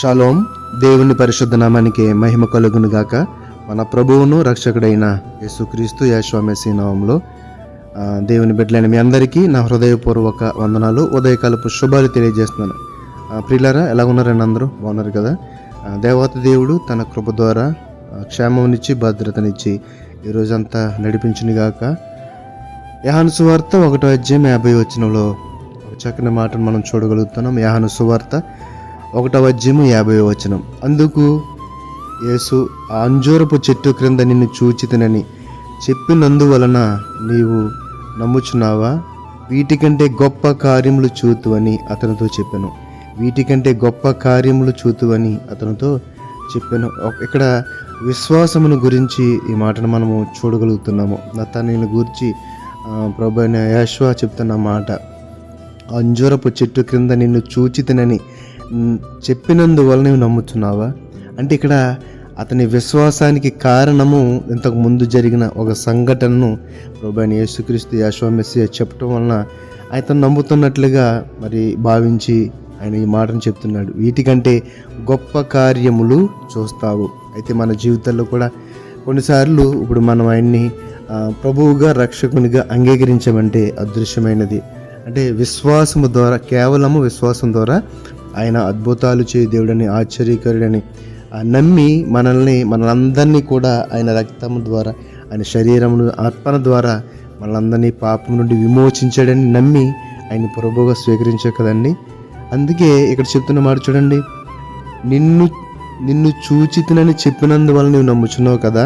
Shalom. దేవుని పరిశుద్ధ నామానికి మహిమ కలుగును గాక. మన ప్రభువును రక్షకుడైన యేసుక్రీస్తు యెహోవా మెస్సీయ నామములో దేవుని బిడ్డలైన మీ అందరికీ నా హృదయపూర్వక వందనాలు, ఉదయకాలపు శుభాలు తెలియజేస్తున్నాను. ప్రియులారా, ఎలా ఉన్నారండి? అందరూ బాగున్నారు కదా? దేవత దేవుడు తన కృప ద్వారా క్షేమమునిచ్చి భద్రతనిచ్చి ఈరోజంతా నడిపించును గాక. యోహాను సువార్త 1:50 ఒక చక్కని మాటను మనం చూడగలుగుతున్నాం. యోహాను సువార్త 1:50. అందుకు యేసు, ఆ అంజూరపు చెట్టు క్రింద నిన్ను చూచితినని చెప్పినందువలన నీవు నమ్ముచున్నావా? వీటికంటే గొప్ప కార్యములు చూతువని అతనితో చెప్పాను. వీటికంటే గొప్ప కార్యములు చూతువని అతనితో చెప్పాను. ఇక్కడ విశ్వాసమును గురించి ఈ మాటను మనము చూడగలుగుతున్నాము. నతనీయుని గురించి ప్రభు అయిన యెహోవా చెప్తున్న మాట, అంజూరపు చెట్టు క్రింద నిన్ను చూచితినని చెప్పినందువల్ల నీవు నమ్ముతున్నావా అంటే ఇక్కడ అతని విశ్వాసానికి కారణము ఇంతకు ముందు జరిగిన ఒక సంఘటనను ప్రభు అయిన యేసుక్రీస్తు యెహోవా మెస్సీయ చెప్పటం వలన అతను నమ్ముతున్నట్లుగా మరి భావించి ఆయన ఈ మాటను చెప్తున్నాడు. వీటికంటే గొప్ప కార్యములు చూస్తావు. అయితే మన జీవితాల్లో కూడా కొన్నిసార్లు ఇప్పుడు మనం ఆయన్ని ప్రభువుగా రక్షకునిగా అంగీకరించమంటే అదృశ్యమైనది. అంటే విశ్వాసము ద్వారా, కేవలము విశ్వాసం ద్వారా ఆయన అద్భుతాలు చేయ దేవుడని, ఆశ్చర్యకరుడని నమ్మి మనలందరినీ కూడా ఆయన రక్తము ద్వారా, ఆయన శరీరమును అర్పణ ద్వారా మనలందరినీ పాపం నుండి విమోచించాడని నమ్మి ఆయన ప్రభువుగా స్వీకరించారు కదండి. అందుకే ఇక్కడ చెప్తున్న మాట చూడండి, నిన్ను చూచితినని చెప్పినందువల్ల నువ్వు నమ్ముచున్నావు కదా,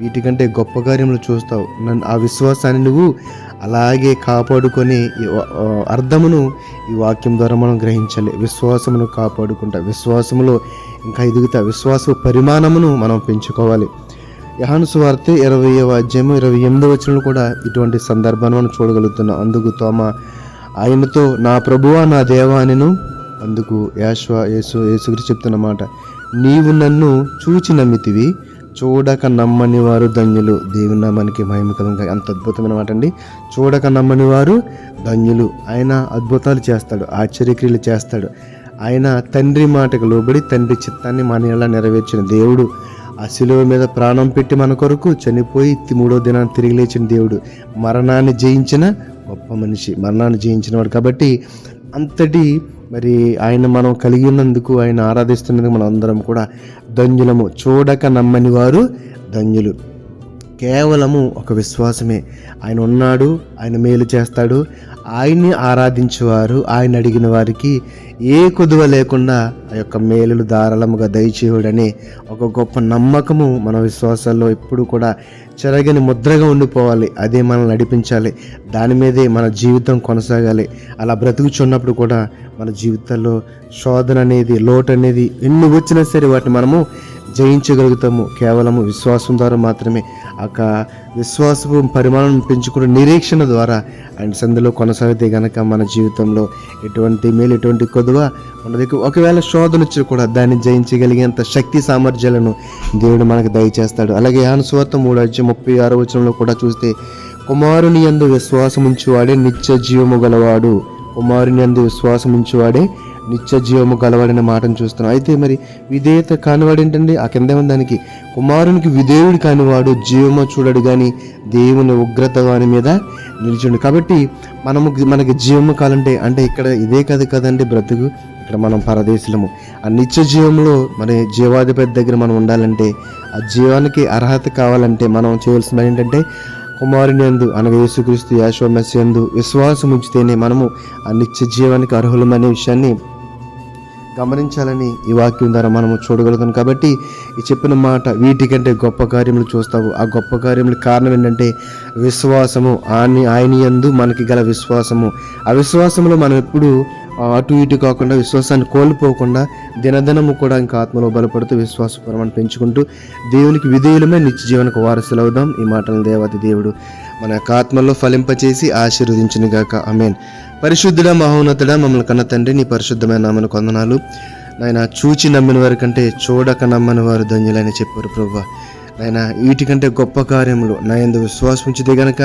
వీటికంటే గొప్ప కార్యములు చూస్తావు. ఆ విశ్వాసాన్ని నువ్వు అలాగే కాపాడుకొని అర్థమును ఈ వాక్యం ద్వారా మనం గ్రహించాలి. విశ్వాసమును కాపాడుకుంటా, విశ్వాసములో ఇంకా ఎదుగుతా, విశ్వాస పరిమాణమును మనం పెంచుకోవాలి. యోహాను సువార్త 20:28 కూడా ఇటువంటి సందర్భాన్ని మనం చూడగలుగుతున్నాం. అందుకు తోమా ఆయనతో, నా ప్రభువా నా దేవా అనెను. అందుకు యేసుక్రీస్తు చెప్తున్న మాట, నీవు నన్ను చూచి నమ్మితివి, చూడక నమ్మని వారు ధన్యులు. దేవుని నామానికి మహిమ కలుగును. అంత అద్భుతమైన మాట అండి. చూడక నమ్మని వారు ధన్యులు. ఆయన అద్భుతాలు చేస్తాడు, ఆశ్చర్యక్రియలు చేస్తాడు. ఆయన తండ్రి మాటకు లోబడి తండ్రి చిత్తాన్ని మనలా నెరవేర్చిన దేవుడు. ఆ శిలువ మీద ప్రాణం పెట్టి మన కొరకు చనిపోయి 3వ దినాన్ని తిరిగి లేచిన దేవుడు. మరణాన్ని జయించిన గొప్ప మనిషి, మరణాన్ని జయించిన వాడు. కాబట్టి అంతటి మరి ఆయన మనం కలిగి ఉన్నందుకు, ఆయన ఆరాధిస్తున్నందుకు మనం అందరం కూడా ధన్యులము. చూడక నమ్మని వారు ధన్యులు. కేవలము ఒక విశ్వాసమే. ఆయన ఉన్నాడు, ఆయన మేలు చేస్తాడు. ఆయన్ని ఆరాధించేవారు, ఆయన అడిగిన వారికి ఏ కొదువ లేకుండా ఆ యొక్క మేలులు ధారాళముగా దయచేయుడని ఒక గొప్ప నమ్మకము మన విశ్వాసాల్లో ఎప్పుడు కూడా చెరగని ముద్రగా ఉండిపోవాలి. అదే మనల్ని నడిపించాలి. దాని మీదే మన జీవితం కొనసాగాలి. అలా బ్రతుకుచున్నప్పుడు కూడా మన జీవితాల్లో శోధన అనేది, లోటు అనేది ఎన్ని వచ్చినా సరే వాటిని మనము జయించగలుగుతాము. కేవలము విశ్వాసం ద్వారా మాత్రమే. ఆ విశ్వాసపు పరిమాణం పెంచుకునే నిరీక్షణ ద్వారా ఆయన సంధిలో కొనసాగితే గనక మన జీవితంలో ఎటువంటి మేలు, ఎటువంటి కొదువ ఉండదు. ఒకవేళ శోధన వచ్చి కూడా దాన్ని జయించగలిగేంత శక్తి సామర్థ్యాలను దేవుడు మనకు దయచేస్తాడు. అలాగే యోహాను సువార్త 3:36 కూడా చూస్తే, కుమారుని యందు విశ్వాసముంచువాడే నిత్య జీవము గలవాడు. కుమారుని యందు విశ్వాసముంచువాడే నిత్య జీవము గలవాడనే మాటను చూస్తున్నాం. అయితే మరి విధేయత కానివాడు ఏంటండి? ఆ కింద దానికి, కుమారునికి విధేయుడు కానివాడు జీవము చూడడు కానీ దేవుని ఉగ్రత వాని మీద నిలిచిండు. కాబట్టి మనకి జీవము కావాలంటే, అంటే ఇక్కడ ఇదే కదండి బ్రతుకు. ఇక్కడ మనం పరదేశులము. ఆ నిత్య జీవంలో మన జీవాధిపతి దగ్గర మనం ఉండాలంటే, ఆ జీవానికి అర్హత కావాలంటే మనం చేయవలసిన ఏంటంటే, కుమారుని యందు అనగా యేసుక్రీస్తు యెహోవా మెస్సీయ యందు విశ్వాసం ఉంచితేనే మనము ఆ నిత్య జీవానికి అర్హులమనే విషయాన్ని గమనించాలని ఈ వాక్యం ద్వారా మనము చూడగలుగుతాం. కాబట్టి ఈ చెప్పిన మాట, వీటికంటే గొప్ప కార్యములు చూస్తావు. ఆ గొప్ప కార్యముల కారణం ఏంటంటే విశ్వాసము. ఆయన యందు మనకి గల విశ్వాసము. ఆ విశ్వాసంలో మనం ఎప్పుడు అటు ఇటు కాకుండా, విశ్వాసాన్ని కోల్పోకుండా దినదినము కూడా ఇంకా ఆత్మలో బలపడుతూ విశ్వాసపరమాన్ని పెంచుకుంటూ దేవునికి విధేయులమే నిత్య జీవనకు వారసులు అవుదాం. ఈ మాటలను దేవాది దేవుడు మన యొక్క ఆత్మలో ఫలింపచేసి ఆశీర్వదించును గాక. ఆమేన్. పరిశుద్ధుడా, మహోన్నతుడా, మమ్మల్ని కన్న తండ్రి, నీ పరిశుద్ధమైన నామమునకు వందనాలు. నాయన, చూచి నమ్మిన వారి కంటే చూడక నమ్మని వారు ధన్యులని చెప్పారు ప్రభువా. నాయన వీటికంటే గొప్ప కార్యములు నా యందు విశ్వాసం ఉంచితే గనక,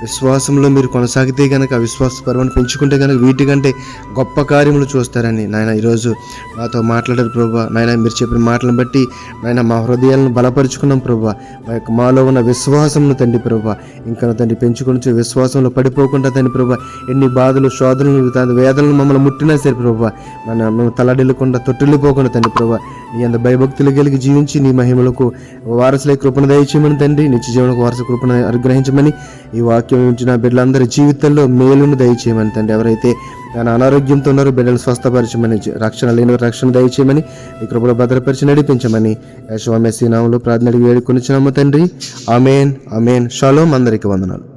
విశ్వాసంలో మీరు కొనసాగితే గనక, విశ్వాస పర్వాన్ని పెంచుకుంటే కనుక వీటికంటే గొప్ప కార్యములు చూస్తారని నాయన ఈరోజు మాతో మాట్లాడారు ప్రభా. నాయన మీరు చెప్పిన మాటలను బట్టి నాయన మా హృదయాలను బలపరుచుకున్నాం ప్రభా. మాలో ఉన్న విశ్వాసంను తండ్రి ప్రభా ఇంకా తండ్రి పెంచుకొని విశ్వాసంలో పడిపోకుండా తండ్రి ప్రభా ఎన్ని బాధలు శోధనలు వేదనలు మమ్మల్ని ముట్టినా సరే ప్రభా మేము తలడిల్లకుండా తొట్టిల్లిపోకుండా తండ్రి ప్రభా నీ అంత భయభక్తులు కలిగి జీవించి నీ మహిమలకు వారసులై కృపను దయచేయమని తండ్రి, నిత్య జీవనకు వారసు కృపను అనుగ్రహించమని, ఈ వాక్యం ఉంచిన బిడ్డలందరి జీవితంలో మేలును దయచేయమని తండ్రి. ఎవరైతే తన అనారోగ్యంతో ఉన్నారో బిడ్డలు స్వస్థపరచమని, రక్షణ లేని రక్షణ దయచేయమని, ఈ కృపలో భద్రపరిచి నడిపించమని యేషువా మెస్సీ నామములో ప్రార్థన వేడుకొనిచున్నాము తండ్రి. ఆమేన్ ఆమేన్. షాలోమ్. అందరికీ వందనాలు.